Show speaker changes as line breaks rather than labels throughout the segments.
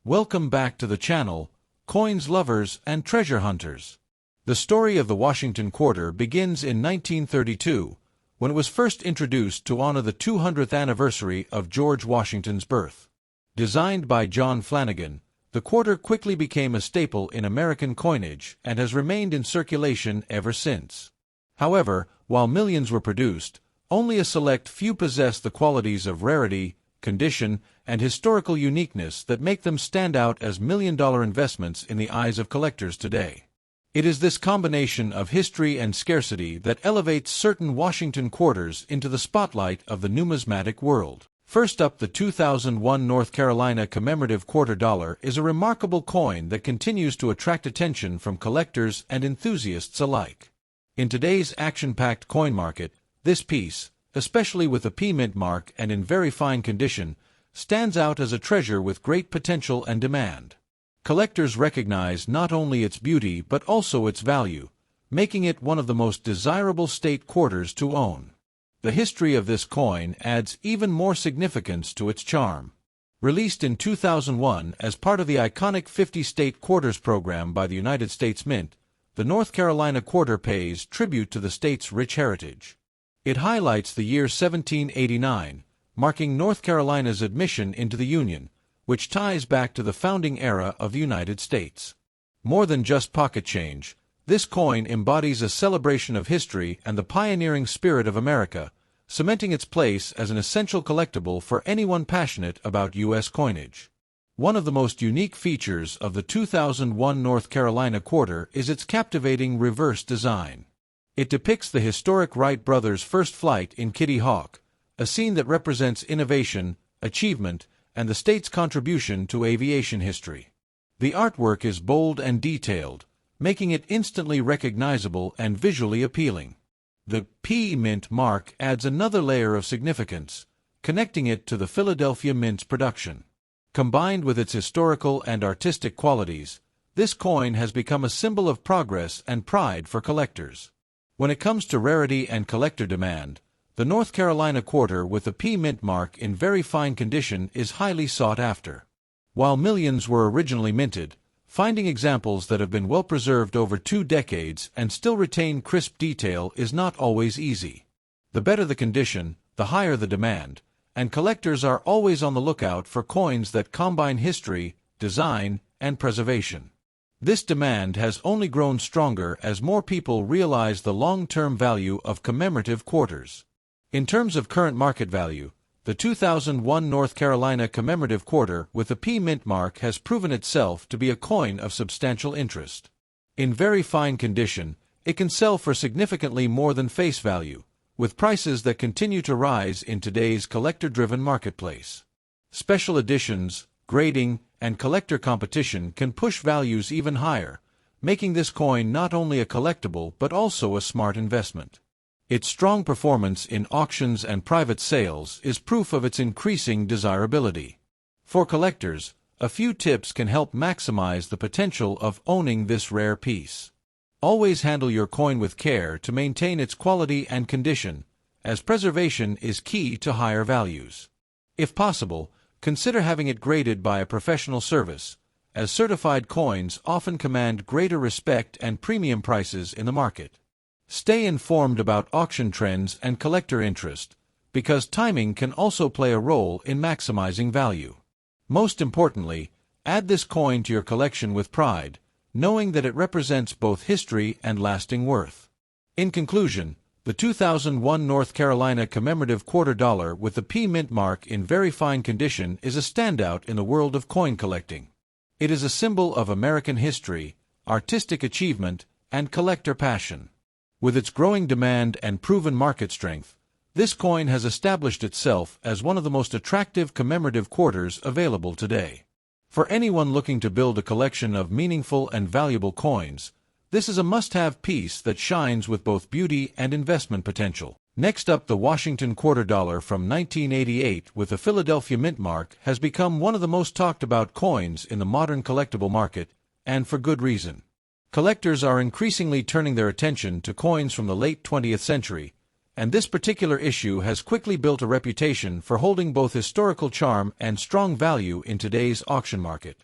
Welcome back to the channel, coins lovers and treasure hunters. The story of the Washington quarter begins in 1932, when it was first introduced to honor the 200th anniversary of George Washington's birth. Designed by John Flanagan, the quarter quickly became a staple in American coinage and has remained in circulation ever since. However, while millions were produced, only a select few possess the qualities of rarity, condition, and historical uniqueness that make them stand out as million-dollar investments in the eyes of collectors today. It is this combination of history and scarcity that elevates certain Washington quarters into the spotlight of the numismatic world. First up, the 2001 North Carolina Commemorative Quarter Dollar is a remarkable coin that continues to attract attention from collectors and enthusiasts alike. In today's action-packed coin market, this piece, especially with a P mint mark and in very fine condition, stands out as a treasure with great potential and demand. Collectors recognize not only its beauty but also its value, making it one of the most desirable state quarters to own. The history of this coin adds even more significance to its charm. Released in 2001 as part of the iconic 50 state quarters program by the United States Mint, the North Carolina quarter pays tribute to the state's rich heritage. It highlights the year 1789, marking North Carolina's admission into the Union, which ties back to the founding era of the United States. More than just pocket change, this coin embodies a celebration of history and the pioneering spirit of America, cementing its place as an essential collectible for anyone passionate about U.S. coinage. One of the most unique features of the 2001 North Carolina quarter is its captivating reverse design. It depicts the historic Wright brothers' first flight in Kitty Hawk, a scene that represents innovation, achievement, and the state's contribution to aviation history. The artwork is bold and detailed, making it instantly recognizable and visually appealing. The P Mint mark adds another layer of significance, connecting it to the Philadelphia Mint's production. Combined with its historical and artistic qualities, this coin has become a symbol of progress and pride for collectors. When it comes to rarity and collector demand, the North Carolina quarter with the P Mint mark in very fine condition is highly sought after. While millions were originally minted, finding examples that have been well preserved over 2 decades and still retain crisp detail is not always easy. The better the condition, the higher the demand, and collectors are always on the lookout for coins that combine history, design, and preservation. This demand has only grown stronger as more people realize the long-term value of commemorative quarters. In terms of current market value, the 2001 North Carolina Commemorative Quarter with the P Mint mark has proven itself to be a coin of substantial interest. In very fine condition, it can sell for significantly more than face value, with prices that continue to rise in today's collector-driven marketplace. Special editions, grading, and collector competition can push values even higher, making this coin not only a collectible but also a smart investment. Its strong performance in auctions and private sales is proof of its increasing desirability. For collectors, a few tips can help maximize the potential of owning this rare piece. Always handle your coin with care to maintain its quality and condition, as preservation is key to higher values. If possible, consider having it graded by a professional service, as certified coins often command greater respect and premium prices in the market. Stay informed about auction trends and collector interest, because timing can also play a role in maximizing value. Most importantly, add this coin to your collection with pride, knowing that it represents both history and lasting worth. In conclusion, the 2001 North Carolina Commemorative Quarter Dollar with the P Mint mark in very fine condition is a standout in the world of coin collecting. It is a symbol of American history, artistic achievement, and collector passion. With its growing demand and proven market strength, this coin has established itself as one of the most attractive commemorative quarters available today. For anyone looking to build a collection of meaningful and valuable coins, this is a must-have piece that shines with both beauty and investment potential. Next up, the Washington Quarter Dollar from 1988 with the Philadelphia Mint mark has become one of the most talked about coins in the modern collectible market, and for good reason. Collectors are increasingly turning their attention to coins from the late 20th century, and this particular issue has quickly built a reputation for holding both historical charm and strong value in today's auction market.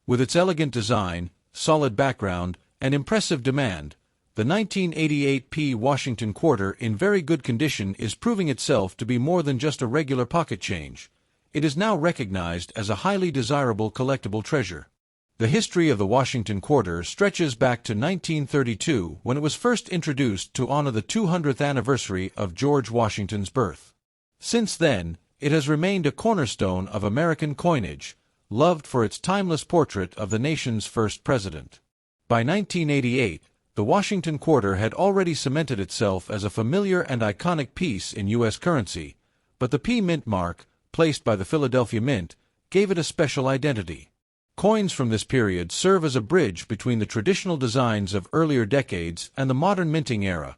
With its elegant design, solid background, and impressive demand, the 1988 P. Washington quarter in very good condition is proving itself to be more than just a regular pocket change. It is now recognized as a highly desirable collectible treasure. The history of the Washington quarter stretches back to 1932, when it was first introduced to honor the 200th anniversary of George Washington's birth. Since then, it has remained a cornerstone of American coinage, loved for its timeless portrait of the nation's first president. By 1988, the Washington quarter had already cemented itself as a familiar and iconic piece in U.S. currency, but the P Mint mark, placed by the Philadelphia Mint, gave it a special identity. Coins from this period serve as a bridge between the traditional designs of earlier decades and the modern minting era,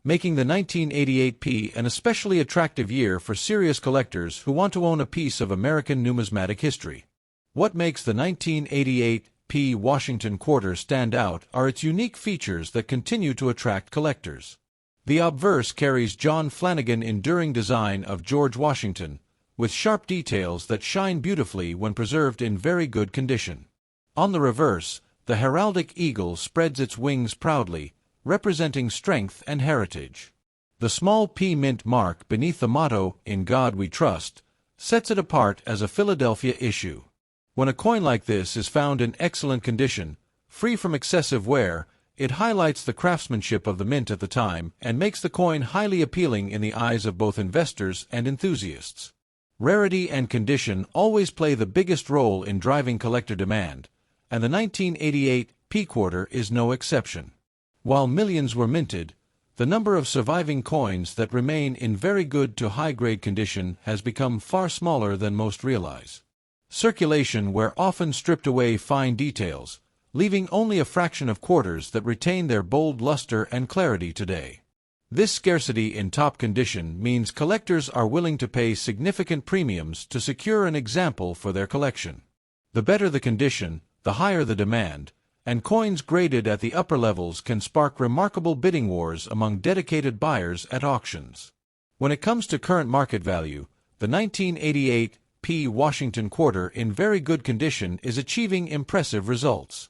making the 1988 P an especially attractive year for serious collectors who want to own a piece of American numismatic history. What makes the 1988 P Washington quarter stand out are its unique features that continue to attract collectors. The obverse carries John Flanagan enduring design of George Washington, with sharp details that shine beautifully when preserved in very good condition. On the reverse, the heraldic eagle spreads its wings proudly, representing strength and heritage. The small P Mint mark beneath the motto, "In God We Trust," sets it apart as a Philadelphia issue. When a coin like this is found in excellent condition, free from excessive wear, it highlights the craftsmanship of the mint at the time and makes the coin highly appealing in the eyes of both investors and enthusiasts. Rarity and condition always play the biggest role in driving collector demand, and the 1988 P quarter is no exception. While millions were minted, the number of surviving coins that remain in very good to high-grade condition has become far smaller than most realize. Circulation wear often stripped away fine details, leaving only a fraction of quarters that retain their bold luster and clarity today. This scarcity in top condition means collectors are willing to pay significant premiums to secure an example for their collection. The better the condition, the higher the demand, and coins graded at the upper levels can spark remarkable bidding wars among dedicated buyers at auctions. When it comes to current market value, the 1988 P Washington quarter in very good condition is achieving impressive results.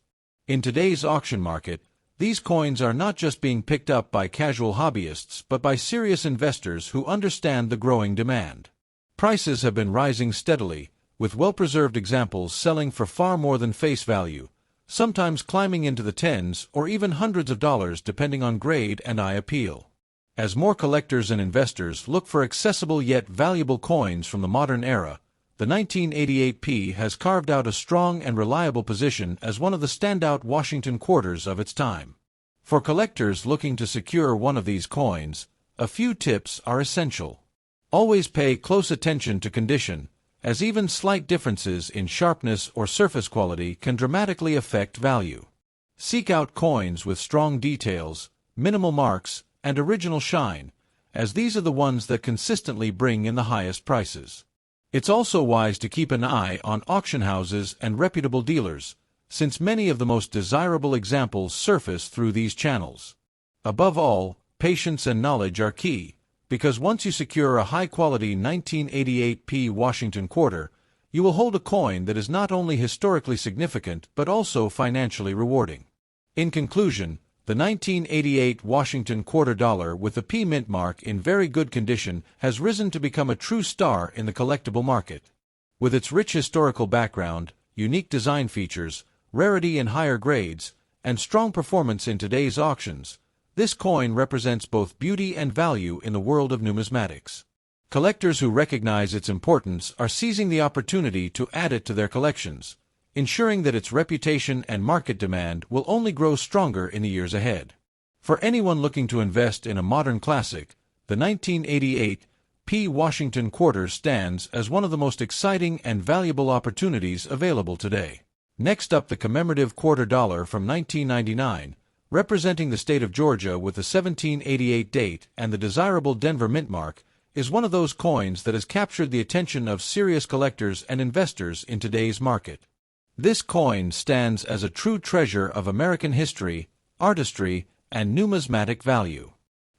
In today's auction market, these coins are not just being picked up by casual hobbyists but by serious investors who understand the growing demand. Prices have been rising steadily, with well-preserved examples selling for far more than face value, sometimes climbing into the tens or even hundreds of dollars depending on grade and eye appeal. As more collectors and investors look for accessible yet valuable coins from the modern era, the 1988 P has carved out a strong and reliable position as one of the standout Washington quarters of its time. For collectors looking to secure one of these coins, a few tips are essential. Always pay close attention to condition, as even slight differences in sharpness or surface quality can dramatically affect value. Seek out coins with strong details, minimal marks, and original shine, as these are the ones that consistently bring in the highest prices. It's also wise to keep an eye on auction houses and reputable dealers, since many of the most desirable examples surface through these channels. Above all, patience and knowledge are key, because once you secure a high-quality 1988 P Washington quarter, you will hold a coin that is not only historically significant but also financially rewarding. In conclusion, the 1988 Washington quarter dollar with the P Mint mark in very good condition has risen to become a true star in the collectible market. With its rich historical background, unique design features, rarity in higher grades, and strong performance in today's auctions, this coin represents both beauty and value in the world of numismatics. Collectors who recognize its importance are seizing the opportunity to add it to their collections, ensuring that its reputation and market demand will only grow stronger in the years ahead. For anyone looking to invest in a modern classic, the 1988 P Washington quarter stands as one of the most exciting and valuable opportunities available today. Next up, the commemorative quarter dollar from 1999, representing the state of Georgia with the 1788 date and the desirable Denver Mint mark, is one of those coins that has captured the attention of serious collectors and investors in today's market. This coin stands as a true treasure of American history, artistry, and numismatic value.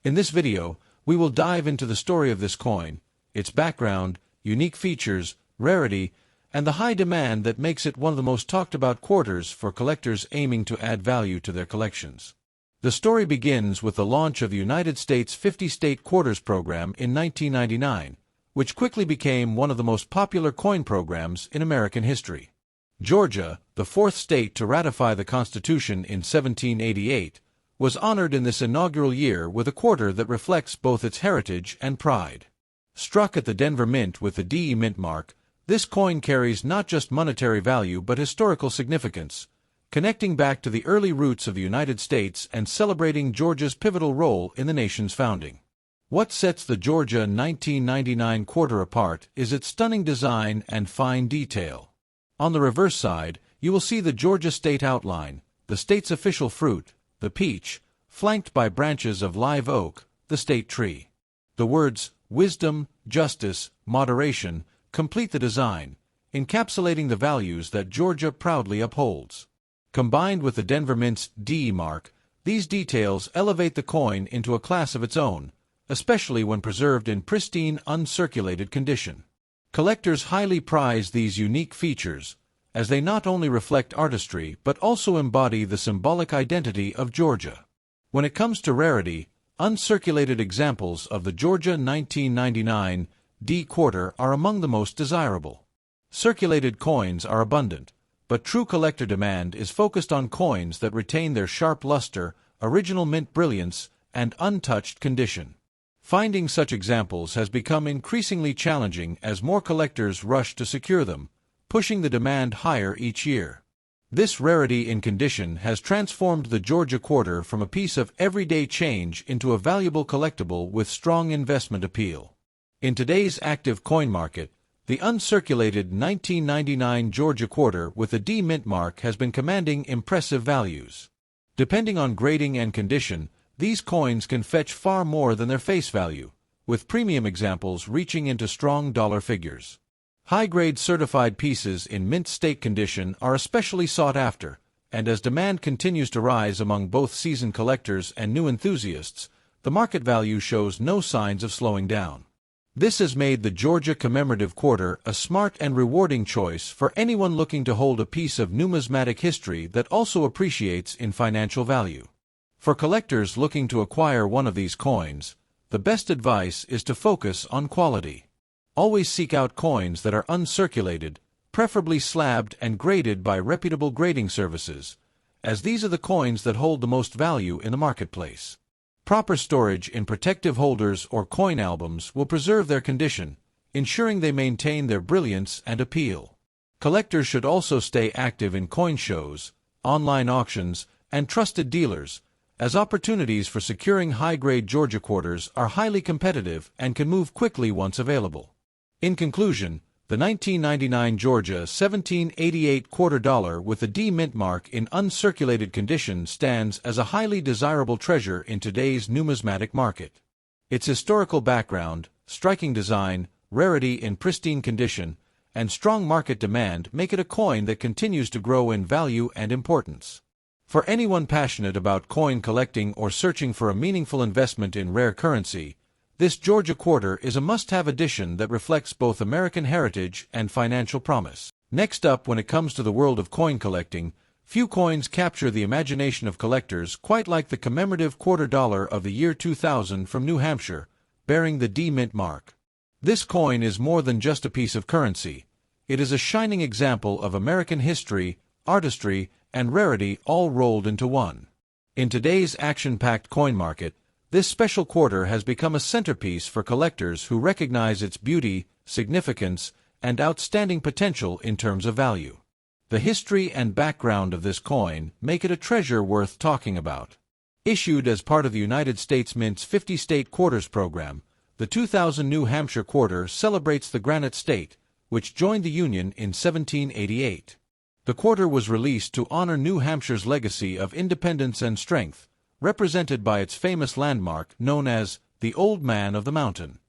In this video, we will dive into the story of this coin, its background, unique features, rarity, and the high demand that makes it one of the most talked about quarters for collectors aiming to add value to their collections. The story begins with the launch of the United States 50-state quarters program in 1999, which quickly became one of the most popular coin programs in American history. Georgia, the fourth state to ratify the Constitution in 1788, was honored in this inaugural year with a quarter that reflects both its heritage and pride. Struck at the Denver Mint with the DE Mint mark, this coin carries not just monetary value but historical significance, connecting back to the early roots of the United States and celebrating Georgia's pivotal role in the nation's founding. What sets the Georgia 1999 quarter apart is its stunning design and fine detail. On the reverse side, you will see the Georgia state outline, the state's official fruit, the peach, flanked by branches of live oak, the state tree. The words wisdom, justice, moderation complete the design, encapsulating the values that Georgia proudly upholds. Combined with the Denver Mint's DE mark, these details elevate the coin into a class of its own, especially when preserved in pristine, uncirculated condition. Collectors highly prize these unique features, as they not only reflect artistry but also embody the symbolic identity of Georgia. When it comes to rarity, uncirculated examples of the Georgia 1999 D quarter are among the most desirable. Circulated coins are abundant, but true collector demand is focused on coins that retain their sharp luster, original mint brilliance, and untouched condition. Finding such examples has become increasingly challenging as more collectors rush to secure them, pushing the demand higher each year. This rarity in condition has transformed the Georgia quarter from a piece of everyday change into a valuable collectible with strong investment appeal. In today's active coin market, the uncirculated 1999 Georgia quarter with a D Mint mark has been commanding impressive values. Depending on grading and condition, these coins can fetch far more than their face value, with premium examples reaching into strong dollar figures. High-grade certified pieces in mint state condition are especially sought after, and as demand continues to rise among both seasoned collectors and new enthusiasts, the market value shows no signs of slowing down. This has made the Georgia Commemorative Quarter a smart and rewarding choice for anyone looking to hold a piece of numismatic history that also appreciates in financial value. For collectors looking to acquire one of these coins, the best advice is to focus on quality. Always seek out coins that are uncirculated, preferably slabbed and graded by reputable grading services, as these are the coins that hold the most value in the marketplace. Proper storage in protective holders or coin albums will preserve their condition, ensuring they maintain their brilliance and appeal. Collectors should also stay active in coin shows, online auctions, and trusted dealers, as opportunities for securing high-grade Georgia quarters are highly competitive and can move quickly once available. In conclusion, the 1999 Georgia 1788 quarter dollar with a D Mint mark in uncirculated condition stands as a highly desirable treasure in today's numismatic market. Its historical background, striking design, rarity in pristine condition, and strong market demand make it a coin that continues to grow in value and importance. For anyone passionate about coin collecting or searching for a meaningful investment in rare currency, this Georgia quarter is a must-have addition that reflects both American heritage and financial promise. Next up, when it comes to the world of coin collecting, few coins capture the imagination of collectors quite like the commemorative quarter dollar of the year 2000 from New Hampshire, bearing the D Mint mark. This coin is more than just a piece of currency. It is a shining example of American history, artistry, and rarity all rolled into one. In today's action-packed coin market, this special quarter has become a centerpiece for collectors who recognize its beauty, significance, and outstanding potential in terms of value. The history and background of this coin make it a treasure worth talking about. Issued as part of the United States Mint's 50-state quarters program, the 2000 New Hampshire quarter celebrates the Granite State, which joined the Union in 1788. The quarter was released to honor New Hampshire's legacy of independence and strength, represented by its famous landmark known as the Old Man of the Mountain.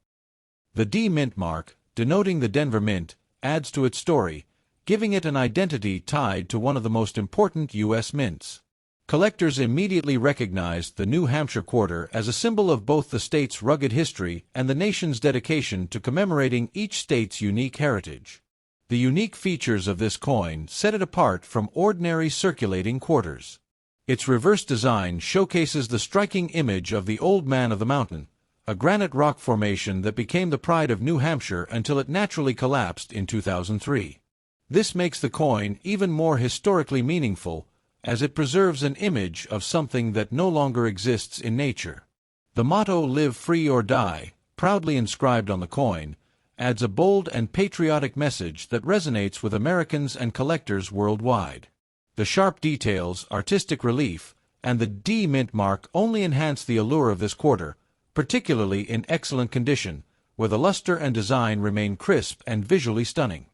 The D Mint mark, denoting the Denver Mint, adds to its story, giving it an identity tied to one of the most important U.S. mints. Collectors immediately recognized the New Hampshire quarter as a symbol of both the state's rugged history and the nation's dedication to commemorating each state's unique heritage. The unique features of this coin set it apart from ordinary circulating quarters. Its reverse design showcases the striking image of the Old Man of the Mountain, a granite rock formation that became the pride of New Hampshire until it naturally collapsed in 2003. This makes the coin even more historically meaningful, as it preserves an image of something that no longer exists in nature. The motto "Live Free or Die," proudly inscribed on the coin, adds a bold and patriotic message that resonates with Americans and collectors worldwide. The sharp details, artistic relief, and the D mint mark only enhance the allure of this quarter, particularly in excellent condition, where the luster and design remain crisp and visually stunning.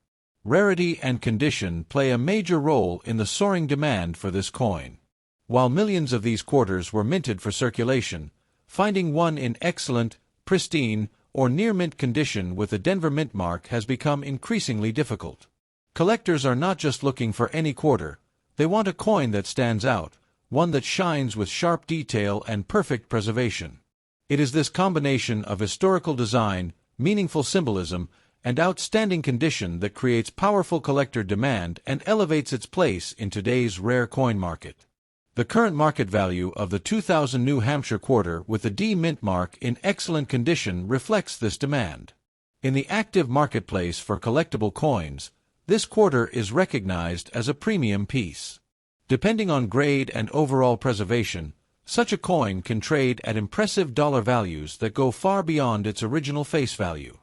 Rarity and condition play a major role in the soaring demand for this coin. While millions of these quarters were minted for circulation, finding one in excellent, pristine, or near-mint condition with the Denver mint mark has become increasingly difficult. Collectors are not just looking for any quarter, they want a coin that stands out, one that shines with sharp detail and perfect preservation. It is this combination of historical design, meaningful symbolism, and outstanding condition that creates powerful collector demand and elevates its place in today's rare coin market. The current market value of the 2000 New Hampshire quarter with the D mint mark in excellent condition reflects this demand. In the active marketplace for collectible coins, this quarter is recognized as a premium piece. Depending on grade and overall preservation, such a coin can trade at impressive dollar values that go far beyond its original face value.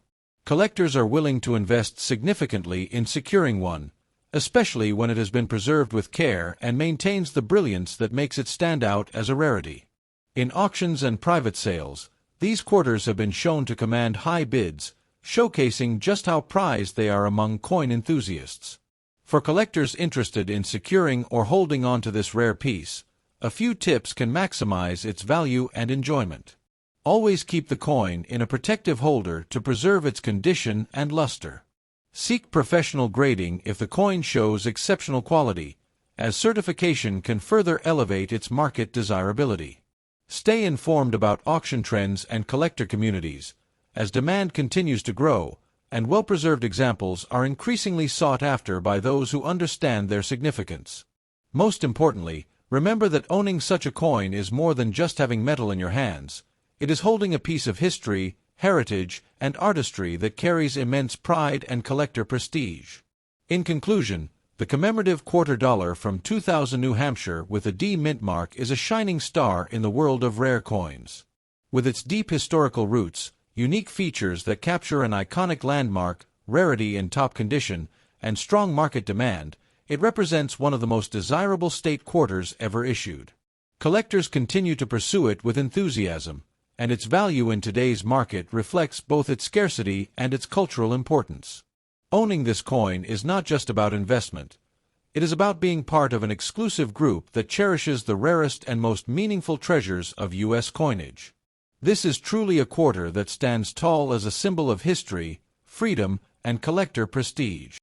Collectors are willing to invest significantly in securing one, especially when it has been preserved with care and maintains the brilliance that makes it stand out as a rarity. In auctions and private sales, these quarters have been shown to command high bids, showcasing just how prized they are among coin enthusiasts. For collectors interested in securing or holding on to this rare piece, a few tips can maximize its value and enjoyment. Always keep the coin in a protective holder to preserve its condition and luster. Seek professional grading if the coin shows exceptional quality, as certification can further elevate its market desirability. Stay informed about auction trends and collector communities, as demand continues to grow, and well-preserved examples are increasingly sought after by those who understand their significance. Most importantly, remember that owning such a coin is more than just having metal in your hands. It is holding a piece of history, heritage, and artistry that carries immense pride and collector prestige. In conclusion, the commemorative $quarter from 2000 New Hampshire with a D mint mark is a shining star in the world of rare coins. With its deep historical roots, unique features that capture an iconic landmark, rarity in top condition, and strong market demand, it represents one of the most desirable state quarters ever issued. Collectors continue to pursue it with enthusiasm, and its value in today's market reflects both its scarcity and its cultural importance. Owning this coin is not just about investment. It is about being part of an exclusive group that cherishes the rarest and most meaningful treasures of U.S. coinage. This is truly a quarter that stands tall as a symbol of history, freedom, and collector prestige.